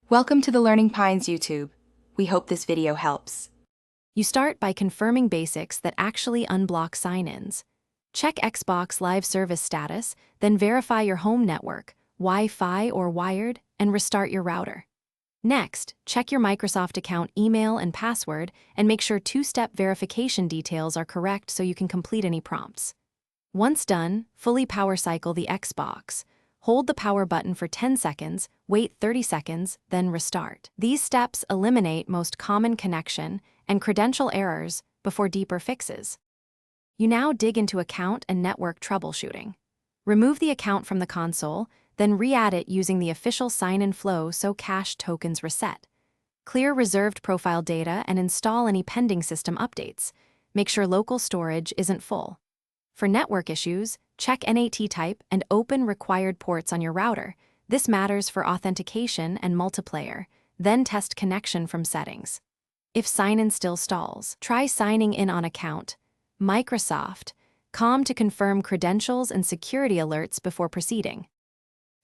Welcome to the Learning Pines YouTube. We hope this video helps. You start by confirming basics that actually unblock sign-ins. Check Xbox Live Service status, then verify your home network, Wi-Fi or wired, and restart your router. Next, check your Microsoft account email and password and make sure two-step verification details are correct so you can complete any prompts. Once done, fully power cycle the Xbox. Hold the power button for 10 seconds, wait 30 seconds, then restart. These steps eliminate most common connection and credential errors before deeper fixes. You now dig into account and network troubleshooting. Remove the account from the console, then re-add it using the official sign-in flow so cache tokens reset. Clear reserved profile data and install any pending system updates. Make sure local storage isn't full. For network issues, check NAT type and open required ports on your router. This matters for authentication and multiplayer. Then test connection from settings. If sign-in still stalls, try signing in on account. Microsoft.com to confirm credentials and security alerts before proceeding.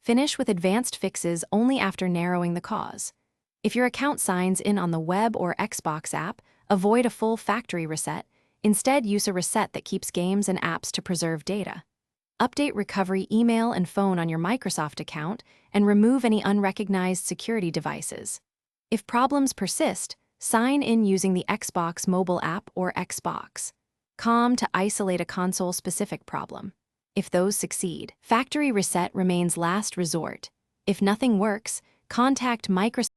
Finish with advanced fixes only after narrowing the cause. If your account signs in on the web or Xbox app, avoid a full factory reset. Instead, use a reset that keeps games and apps to preserve data. Update recovery email and phone on your Microsoft account and remove any unrecognized security devices. If problems persist, sign in using the Xbox mobile app or Xbox.com to isolate a console-specific problem. If those succeed, factory reset remains last resort. If nothing works, contact Microsoft.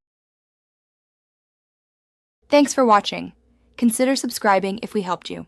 Thanks for watching. Consider subscribing if we helped you.